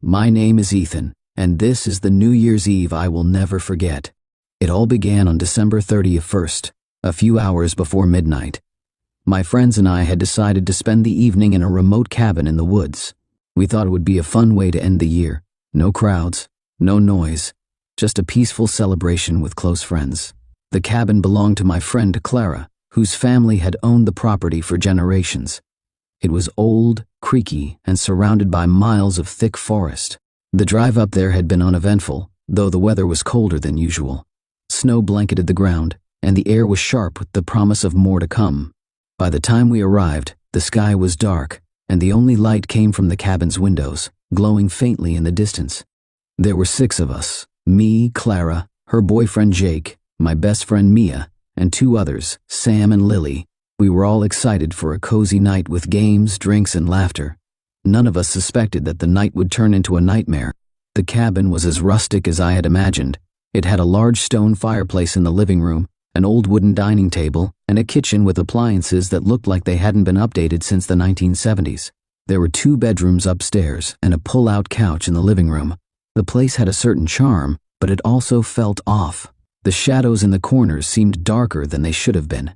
My name is Ethan, and this is the New Year's Eve I will never forget. It all began on December 31st, a few hours before midnight. My friends and I had decided to spend the evening in a remote cabin in the woods. We thought it would be a fun way to end the year. No crowds, no noise, just a peaceful celebration with close friends. The cabin belonged to my friend Clara, whose family had owned the property for generations. It was old, creaky, and surrounded by miles of thick forest. The drive up there had been uneventful, though the weather was colder than usual. Snow blanketed the ground, and the air was sharp with the promise of more to come. By the time we arrived, the sky was dark, and the only light came from the cabin's windows, glowing faintly in the distance. There were 6 of us: me, Clara, her boyfriend Jake, my best friend Mia, and 2 others, Sam and Lily. We were all excited for a cozy night with games, drinks, and laughter. None of us suspected that the night would turn into a nightmare. The cabin was as rustic as I had imagined. It had a large stone fireplace in the living room, an old wooden dining table, and a kitchen with appliances that looked like they hadn't been updated since the 1970s. There were 2 bedrooms upstairs and a pull-out couch in the living room. The place had a certain charm, but it also felt off. The shadows in the corners seemed darker than they should have been,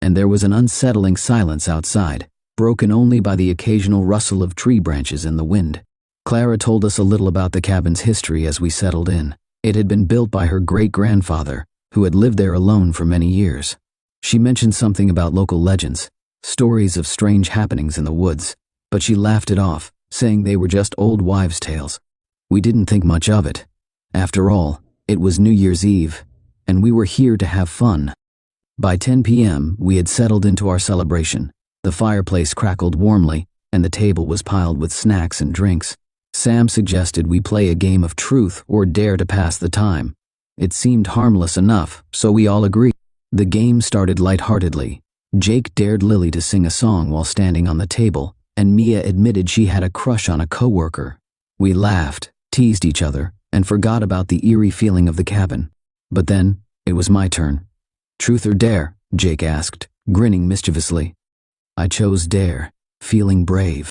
and there was an unsettling silence outside, broken only by the occasional rustle of tree branches in the wind. Clara told us a little about the cabin's history as we settled in. It had been built by her great-grandfather, who had lived there alone for many years. She mentioned something about local legends, stories of strange happenings in the woods, but she laughed it off, saying they were just old wives' tales. We didn't think much of it. After all, it was New Year's Eve, and we were here to have fun. By 10 p.m., we had settled into our celebration. The fireplace crackled warmly, and the table was piled with snacks and drinks. Sam suggested we play a game of truth or dare to pass the time. It seemed harmless enough, so we all agreed. The game started lightheartedly. Jake dared Lily to sing a song while standing on the table, and Mia admitted she had a crush on a coworker. We laughed, teased each other, and forgot about the eerie feeling of the cabin. But then, it was my turn. Truth or dare? Jake asked, grinning mischievously. I chose dare, feeling brave.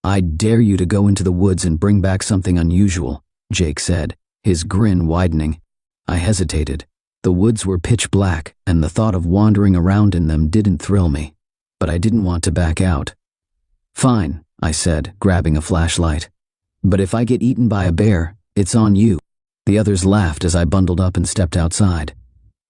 I dare you to go into the woods and bring back something unusual, Jake said, his grin widening. I hesitated. The woods were pitch black, and the thought of wandering around in them didn't thrill me. But I didn't want to back out. Fine, I said, grabbing a flashlight. But if I get eaten by a bear, it's on you. The others laughed as I bundled up and stepped outside.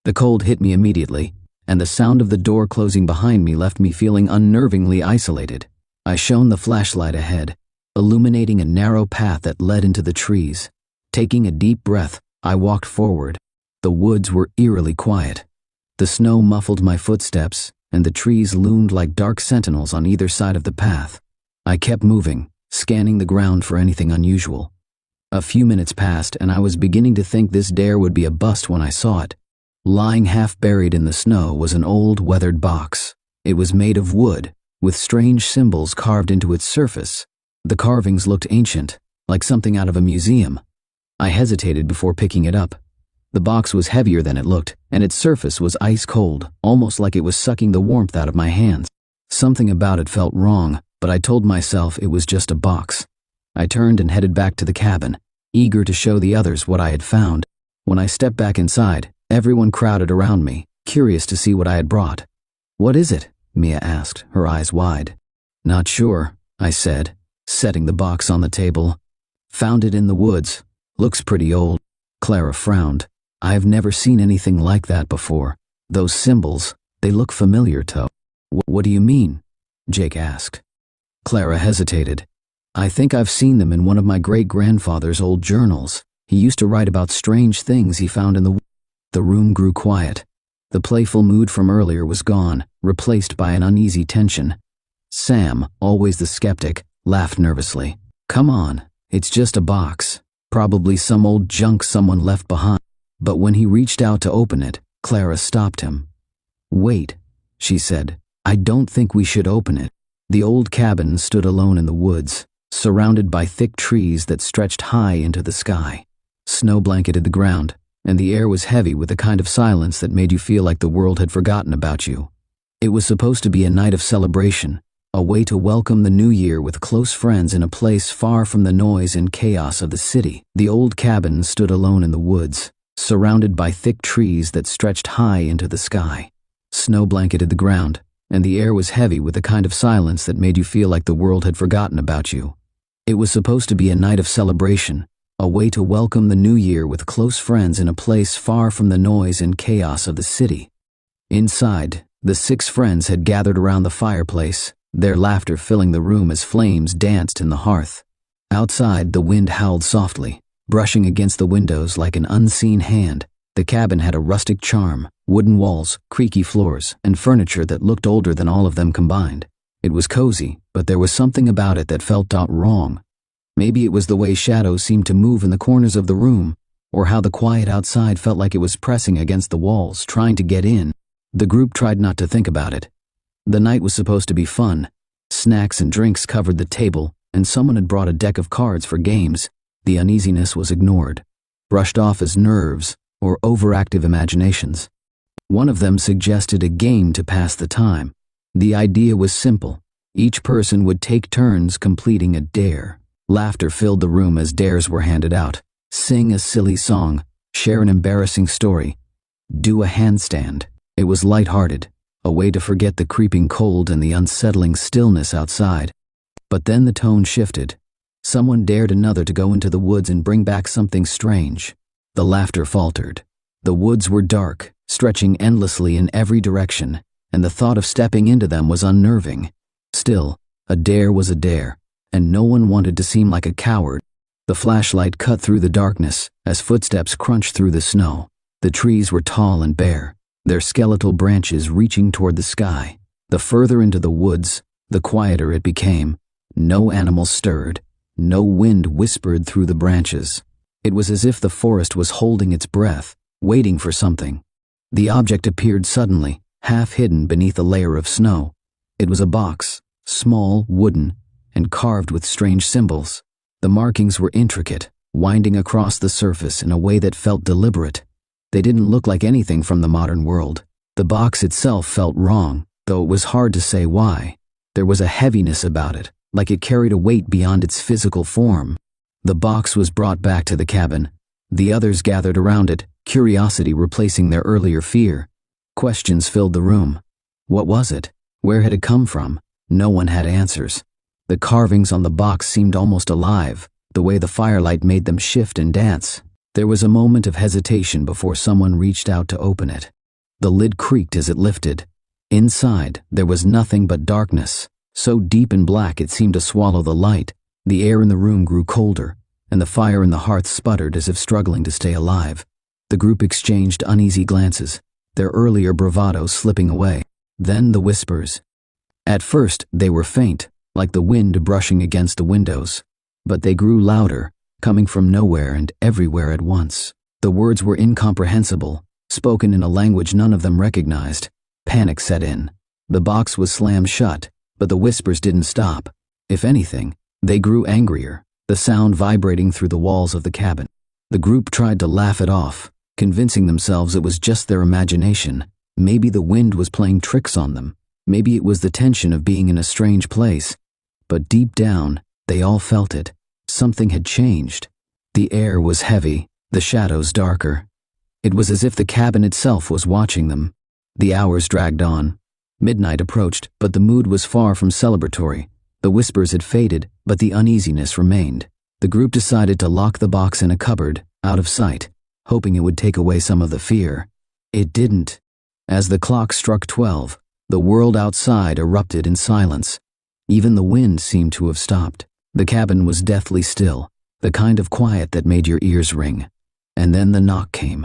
The cold hit me immediately, and the sound of the door closing behind me left me feeling unnervingly isolated. I shone the flashlight ahead, illuminating a narrow path that led into the trees. Taking a deep breath, I walked forward. The woods were eerily quiet. The snow muffled my footsteps, and the trees loomed like dark sentinels on either side of the path. I kept moving, scanning the ground for anything unusual. A few minutes passed, and I was beginning to think this dare would be a bust when I saw it. Lying half buried in the snow was an old, weathered box. It was made of wood, with strange symbols carved into its surface. The carvings looked ancient, like something out of a museum. I hesitated before picking it up. The box was heavier than it looked, and its surface was ice cold, almost like it was sucking the warmth out of my hands. Something about it felt wrong, but I told myself it was just a box. I turned and headed back to the cabin, eager to show the others what I had found. When I stepped back inside, everyone crowded around me, curious to see what I had brought. What is it? Mia asked, her eyes wide. Not sure, I said, setting the box on the table. Found it in the woods. Looks pretty old. Clara frowned. I've never seen anything like that before. Those symbols, they look familiar to. What do you mean? Jake asked. Clara hesitated. I think I've seen them in one of my great-grandfather's old journals. He used to write about strange things he found in the woods. The room grew quiet. The playful mood from earlier was gone, replaced by an uneasy tension. Sam, always the skeptic, laughed nervously. Come on, it's just a box. Probably some old junk someone left behind. But when he reached out to open it, Clara stopped him. Wait, she said. I don't think we should open it. The old cabin stood alone in the woods, surrounded by thick trees that stretched high into the sky. Snow blanketed the ground, and the air was heavy with a kind of silence that made you feel like the world had forgotten about you. It was supposed to be a night of celebration, a way to welcome the new year with close friends in a place far from the noise and chaos of the city. The old cabin stood alone in the woods, surrounded by thick trees that stretched high into the sky. Snow blanketed the ground, and the air was heavy with a kind of silence that made you feel like the world had forgotten about you. It was supposed to be a night of celebration, a way to welcome the new year with close friends in a place far from the noise and chaos of the city. Inside, the 6 friends had gathered around the fireplace, their laughter filling the room as flames danced in the hearth. Outside, the wind howled softly, brushing against the windows like an unseen hand. The cabin had a rustic charm, wooden walls, creaky floors, and furniture that looked older than all of them combined. It was cozy, but there was something about it that felt wrong. Maybe it was the way shadows seemed to move in the corners of the room, or how the quiet outside felt like it was pressing against the walls, trying to get in. The group tried not to think about it. The night was supposed to be fun. Snacks and drinks covered the table, and someone had brought a deck of cards for games. The uneasiness was ignored, brushed off as nerves or overactive imaginations. One of them suggested a game to pass the time. The idea was simple. Each person would take turns completing a dare. Laughter filled the room as dares were handed out. Sing a silly song, share an embarrassing story, do a handstand. It was lighthearted, a way to forget the creeping cold and the unsettling stillness outside. But then the tone shifted. Someone dared another to go into the woods and bring back something strange. The laughter faltered. The woods were dark, stretching endlessly in every direction, and the thought of stepping into them was unnerving. Still, a dare was a dare, and no one wanted to seem like a coward. The flashlight cut through the darkness as footsteps crunched through the snow. The trees were tall and bare, their skeletal branches reaching toward the sky. The further into the woods, the quieter it became. No animals stirred, no wind whispered through the branches. It was as if the forest was holding its breath, waiting for something. The object appeared suddenly, half hidden beneath a layer of snow. It was a box, small, wooden, and carved with strange symbols. The markings were intricate, winding across the surface in a way that felt deliberate. They didn't look like anything from the modern world. The box itself felt wrong, though it was hard to say why. There was a heaviness about it, like it carried a weight beyond its physical form. The box was brought back to the cabin. The others gathered around it, curiosity replacing their earlier fear. Questions filled the room. What was it? Where had it come from? No one had answers. The carvings on the box seemed almost alive, the way the firelight made them shift and dance. There was a moment of hesitation before someone reached out to open it. The lid creaked as it lifted. Inside, there was nothing but darkness, so deep and black it seemed to swallow the light. The air in the room grew colder, and the fire in the hearth sputtered as if struggling to stay alive. The group exchanged uneasy glances, their earlier bravado slipping away. Then the whispers. At first, they were faint, like the wind brushing against the windows, but they grew louder, coming from nowhere and everywhere at once. The words were incomprehensible, spoken in a language none of them recognized. Panic set in. The box was slammed shut, but the whispers didn't stop. If anything, they grew angrier, the sound vibrating through the walls of the cabin. The group tried to laugh it off, convincing themselves it was just their imagination. Maybe the wind was playing tricks on them. Maybe it was the tension of being in a strange place. But deep down, they all felt it. Something had changed. The air was heavy, the shadows darker. It was as if the cabin itself was watching them. The hours dragged on. Midnight approached, but the mood was far from celebratory. The whispers had faded, but the uneasiness remained. The group decided to lock the box in a cupboard, out of sight, hoping it would take away some of the fear. It didn't. As the clock struck 12, the world outside erupted in silence. Even the wind seemed to have stopped. The cabin was deathly still, the kind of quiet that made your ears ring. And then the knock came.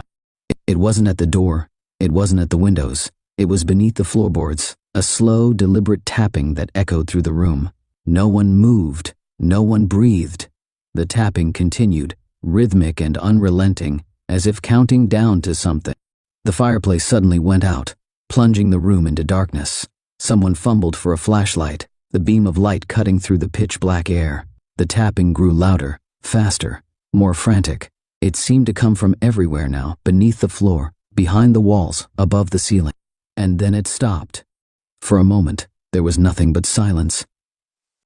It wasn't at the door. It wasn't at the windows. It was beneath the floorboards, a slow, deliberate tapping that echoed through the room. No one moved. No one breathed. The tapping continued, rhythmic and unrelenting, as if counting down to something. The fireplace suddenly went out, plunging the room into darkness. Someone fumbled for a flashlight, the beam of light cutting through the pitch-black air. The tapping grew louder, faster, more frantic. It seemed to come from everywhere now, beneath the floor, behind the walls, above the ceiling. And then it stopped. For a moment, There was nothing but silence.